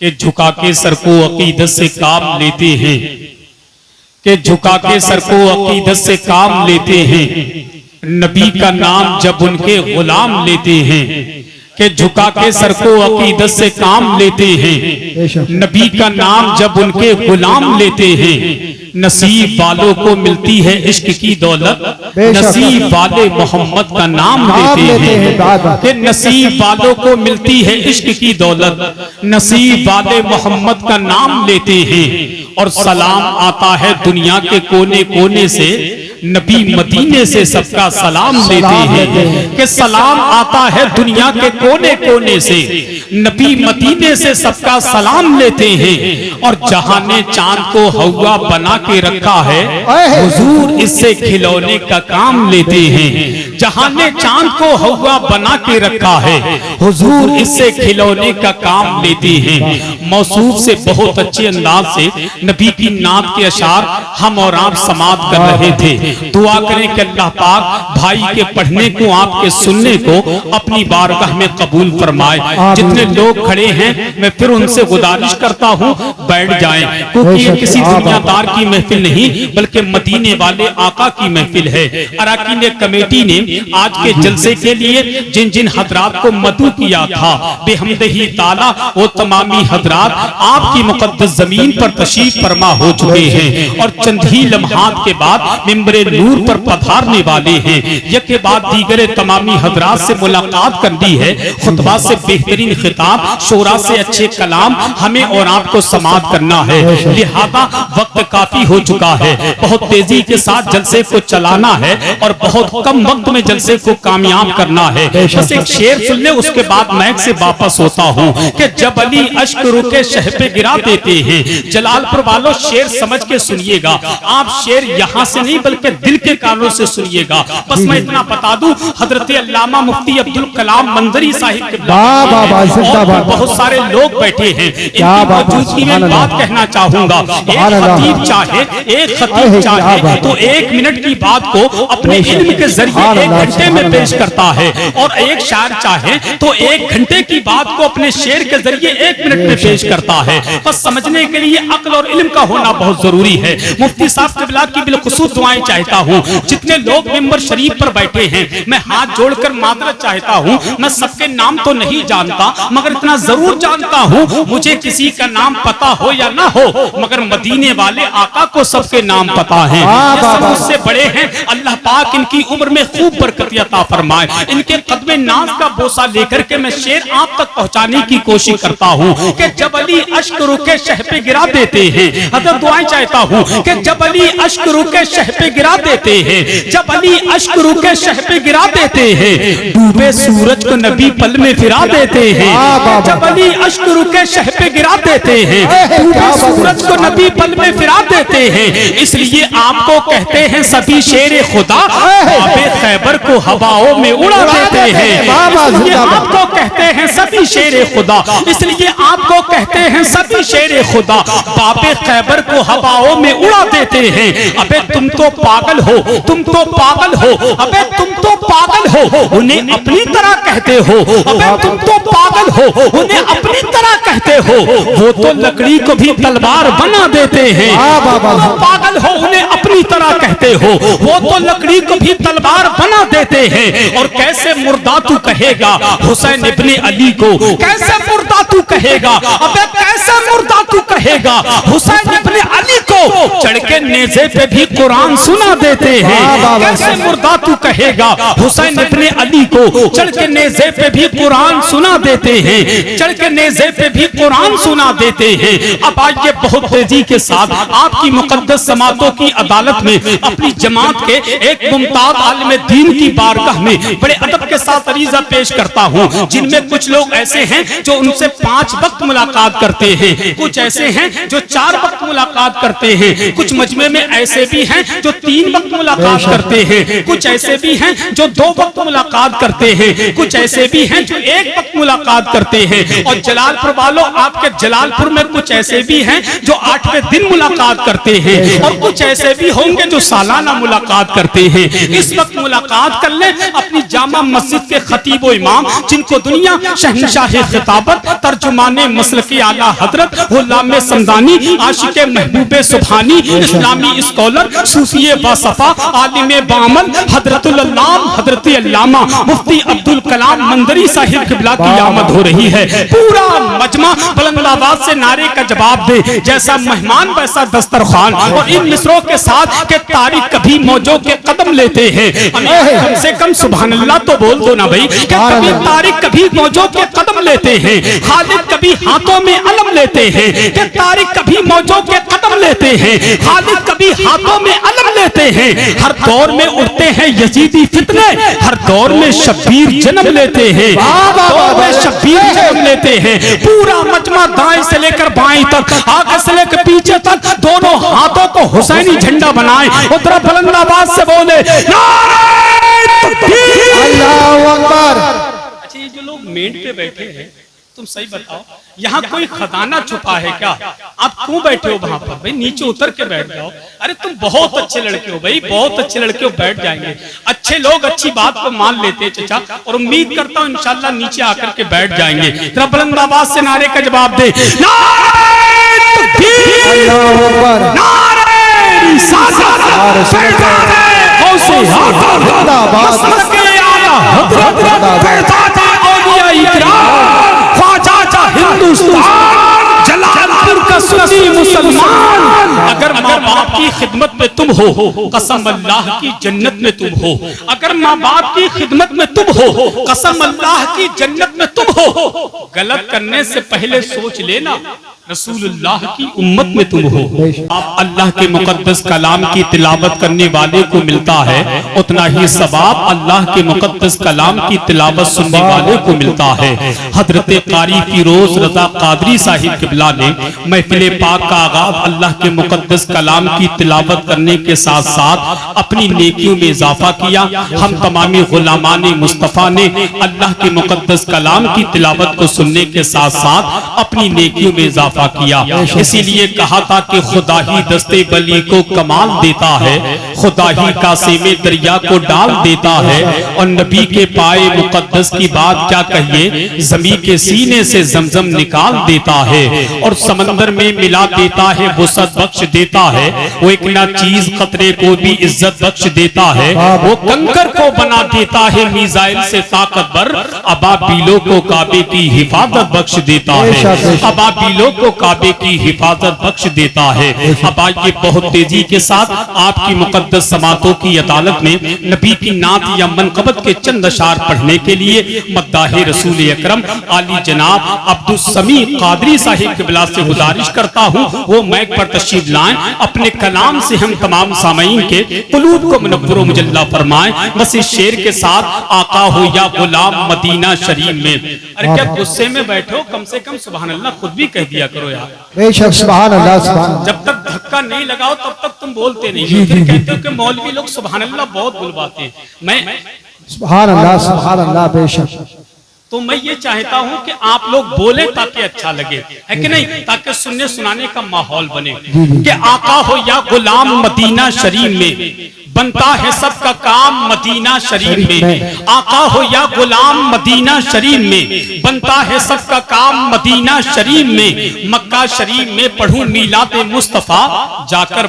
कि झुका के सर को अकीदत से काम लेते हैं, कि झुका के सर को अकीदत से काम लेते हैं। नबी का नाम जब उनके गुलाम लेते हैं, कि झुका के सर को अकीदत से काम लेते हैं। नबी का नाम जब उनके गुलाम लेते हैं, नसीब वालों को मिलती है इश्क की दौलत, नसीब वाले मोहम्मद का नाम लेते हैं। कि नसीब वालों को मिलती है इश्क की दौलत, नसीब वाले मोहम्मद का नाम लेते हैं। और सलाम आता है दुनिया के कोने कोने से, नबी मदीने से सबका सलाम लेते हैं। कि सलाम आता है दुनिया के कोने कोने से, नबी मदीने से सबका सलाम लेते हैं। और जहां ने चांद को हवा बना के रखा है, हुजूर इससे खिलौने का काम लेते हैं। जहां ने चांद को हवा बना के रखा है, हुजूर इससे खिलौने का काम लेते हैं। मौसूफ से बहुत अच्छे अंदाज से नबी की नात के अशार हम और आप समाप्त कर रहे थे। दुआ करें कि अल्लाह पाक भाई के पढ़ने को, आपके सुनने को अपनी बारगाह में कबूल फरमाए। जितने लोग खड़े हैं मैं फिर उनसे गुजारिश करता हूँ बैठ जाएं, क्योंकि ये किसी दुनियादार की महफिल नहीं बल्कि मदीने वाले आका की महफिल है। अराकीन कमेटी ने आज के जलसे के लिए जिन जिन हजरात को मदू किया था, बेहमदही ताला वो तमामी हजरात आपकी मुकद्दस जमीन पर तशरीफ फरमा हो चुके हैं और चंद ही लम्हात के बाद मिंबरे नूर पर पधारने वाले हैं। यके बाद दीगरे तमामी हजरात से मुलाकात करनी है। खुतबा से बेहतरीन खिताब, शोरा से अच्छे कलाम हमें और आपको समाप्त करना है। लिहाजा वक्त काफी हो चुका है, बहुत तेजी के साथ जलसे को चलाना है और बहुत कम वक्त में जलसे को कामयाब करना है। बस एक शेर सुन ले, उसके बाद मैक से वापस होता हूँ कि जब अली अश्क रुके शह पे गिरा देते हैं। जलालपुर वालों शेर समझ के सुनिएगा, आप शेर यहाँ से नहीं बल्कि दिल के कानों से सुनिएगा। बस मैं इतना बता दूं, हजरत अल्लामा मुफ्ती अब्दुल कलाम मंजरी साहिब के बहुत सारे लोग बैठे हैं, इनकी मौजूदगी में बात कहना चाहूंगा। एक खतीब चाहे तो 1 मिनट की बात को अपने इल्म के जरिए 1 घंटे में पेश करता है, और एक शायर चाहे तो 1 घंटे की बात को अपने शेर के जरिए 1 मिनट में पेश करता है। बस समझने के लिए अक्ल और इल्म का होना बहुत जरूरी है। मुफ्ती साहब क़िबला की बिलखुसूस दुआएं चाहता हूँ। जितने लोग मिंबर शरीफ पर बैठे हैं मैं हाथ जोड़कर मादरत चाहता हूँ। मैं सबके नाम तो नहीं जानता मगर इतना जरूर जानता हूँ, मुझे किसी का नाम पता हो या ना हो मगर मदीने वाले आका को सबके नाम पता है। ये सब मुझसे बड़े हैं, अल्लाह पाक इनकी उम्र में खूब बरकत अता फरमाए। इनके कदमे नाज का बोसा लेकर के मैं शेर आप तक पहुँचाने की कोशिश करता हूँ कि जब अली अश्क रुके शह पे गिरा देते हैं। हजरत दुआएं चाहता हूँ कि जब अली अश्क रुके शह पे गिरा देते हैं, जब अली अश्क रुके शह पे गिरा देते हैं, डूबे सूरज को नबी पल में फिरा देते हैं। जब अली अश्क रुके शह पे गिरा देते हैं, डूबे सूरज को नबी पल में फिरा देते हैं। इसलिए आपको कहते हैं सभी शेर खुदा, बाबे खैबर को हवाओं में उड़ा देते हैं। इसलिए आपको कहते हैं सभी शेर खुदा, इसलिए आपको कहते हैं सभी शेर खुदा, बाबे खैबर को हवाओं में उड़ा देते हैं। अबे तुम तो पागल हो, तुम तो पागल हो, अबे तुम तो पागल हो, उन्हें अपनी तरह कहते हो। अबे तुम तो पागल हो, उन्हें अपनी तरह कहते हो। वो तो लकड़ी को भी तलवार बना देते हैं। तुम तो पागल हो, उन्हें अपनी तरह कहते हो। वो तो लकड़ी को भी तलवार बना देते हैं। और कैसे मुर्दा तू कहेगा हुसैन इब्ने अली को, कैसे मुर्दा तू कहेगा, अबे कैसे मुर्दा तू कहेगा हुसैन इब्ने अली को। चढ़ के नेज़े पे भी कुरान सुना देते हैं। कैसे मुर्दा तू कहेगा हुसैन इब्ने अली को, चढ़ के नेज़े पे भी कुरान सुना देते हैं। चढ़ के नेज़े पे भी कुरान सुना देते हैं। अब आइए बहुत तेजी के साथ आपकी मुकद्दस समातों की अदालत में अपनी जमात के एक मुमताज आलिम दीन की बारगाह में बड़े अदब के साथ अरीज़ा पेश करता हूँ, जिनमें कुछ लोग ऐसे हैं जो उनसे 5 वक्त मुलाकात करते हैं, कुछ ऐसे हैं जो 4 वक्त मुलाकात करते हैं, कुछ मजमे में ऐसे भी हैं जो 3 वक्त मुलाकात करते हैं, कुछ ऐसे भी हैं जो 2 वक्त मुलाकात करते हैं, कुछ ऐसे भी हैं जो 1 वक्त मुलाकात करते हैं। और जलालपुर वालों, आपके जलालपुर में कुछ ऐसे भी हैं जो 8वें दिन मुलाकात करते हैं, और कुछ ऐसे भी होंगे जो सालाना मुलाकात करते हैं। इस वक्त मुलाकात कर ले अपनी जामा मस्जिद के खतीब व इमाम, जिनको दुनिया शहंशाह खिताबत, तर्जुमाने मसलक आला हजरत गुलाम समदानी, आशिक महबूबे सुभानी, इस्लामी स्कॉलर, सूफिए बासफा, आलिम बामल, हजरतुल अल्लाम, हजरत अल्लामा मुफ्ती अब्दुल कलाम मंदरी साहिब किबला की आमद हो रही है। पूरा मजमा बुलंद आवाज से नारे का जवाब दे, जैसा मेहमान वैसा दस्तरखान। और इन मिसरों के साथ के तारीख कभी मौजों के कदम लेते हैं, कम से कम सुभान अल्लाह तो बोल दो ना भाई। कभी तारीख कभी मौजों के कदम लेते हैं, खालिद कभी हाथों में अलम लेते हैं। कि तारीख कभी मौजों के कदम लेते हैं, खालिद कभी हाथों में अलम लेते हैं। हर दौर में उठते हैं यजीदी फितने, हर दौर में शब्बीर जन्म लेते हैं, दौर में शब्बीर जन्म लेते हैं। पूरा मजमा दाएं से लेकर बाएं तक, आगे से लेकर पीछे तक, दोनों हाथों को हुसैनी झंडा बनाए, उधर बुलंद आवाज से बोले अल्लाहू अकबर। अच्छा, ये जो लोग मेंट पे बैठे हैं, तुम सही बताओ, यहाँ कोई खजाना छुपा है क्या? आप क्यों बैठे हो वहां पर? भाई नीचे उतर के बैठ जाओ। अरे तुम बहुत अच्छे लड़के हो भाई, बहुत अच्छे लड़के हो, बैठ जाएंगे। अच्छे लोग अच्छी बात को मान लेते हैं चाचा, और उम्मीद करता हूँ इंशाल्लाह नीचे आकर के बैठ जाएंगे। जरा बुलंद आवाज से नारे का जवाब दे, अल्लाहू अकबर। जलालपुर का सुन्नी मुसलमान, अगर माँ बाप की खिदमत में तुम हो, कसम अल्लाह की जन्नत में तुम हो। अगर माँ बाप की खिदमत में तुम हो, कसम अल्लाह की जन्नत में तुम हो। गलत करने से पहले सोच लेना रसूलुल्लाह की उम्मत में तुम हो। आप अल्लाह के मुकद्दस कलाम की तिलावत करने वाले को मिलता है, उतना ही सवाब अल्लाह के मुकद्दस कलाम की तिलावत सुनने वाले को मिलता है। हजरत कारी फिरोज रजा कादरी साहिब किबला ने महफिल पाक का आगाज अल्लाह के मुकद्दस कलाम की तिलावत करने के साथ साथ अपनी नेकियों में इजाफा किया। हम तमामी गुलामाने मुस्तफा ने अल्लाह के मुकद्दस कलाम की तिलावत को सुनने के साथ साथ अपनी नेकियों में इजाफा किया। इसीलिए कहा था कि खुदा ही दस्ते बली को कमाल देता है, खुदा ही कासे में दरिया को डाल देता है। और नबी के पाए मुकद्दस की बात क्या कहिए, जमी के सीने से जमजम निकाल देता है और समंदर में मिला देता है, वुसअत बख्श देता है। वो एक ना चीज खतरे को भी इज्जत बख्श देता है, वो कंकर को बना देता है मीज़ाइल से ताकतवर। अबाबीलों को काबे की हिफाजत बख्श देता है, अबाबीलों को काबे की हिफाजत बख्श देता है। अब आइए बहुत तेजी के साथ आपकी मुकद्दस समातों की अदालत में नबी की नात या मनकबत के चंद अशार पढ़ने के लिए मद्दाहे रसूल अकरम आली जनाब अब्दुल समी कादरी साहिब किबला से गुजारिश करता हूँ, वो मैक पर तशरीफ लाएं, अपने कलाम से हम तमाम सामईन के कुलूब को मुनव्वर व मुजल्ला फरमाएं। बस इस शेर के साथ आका हो या गुलाम मदीना शरीफ में। अरे क्या गुस्से में बैठो, कम से कम सुभान अल्लाह खुद भी कह दिया करो यार। बेशक सुभान अल्लाह, सुभान। जब तक धक्का नहीं लगाओ तब तक तुम बोलते नहीं हो, फिर कहते हो कि मौलवी लोग सुभान अल्लाह बहुत बुलवाते हैं। मैं सुभान अल्लाह, सुभान अल्लाह। बेशक तो मैं ये चाहता हूँ कि आप लोग बोले ताकि अच्छा लगे, है कि नहीं, ताकि सुनने सुनाने का माहौल बने। कि आका हो या गुलाम मदीना शरीफ में, बनता है सबका काम मदीना शरीफ में। आका हो या गुलाम मदीना शरीफ में, बनता है सबका काम मदीना शरीफ में। मक्का शरीफ में पढ़ूं मीलाद मुस्तफा, जाकर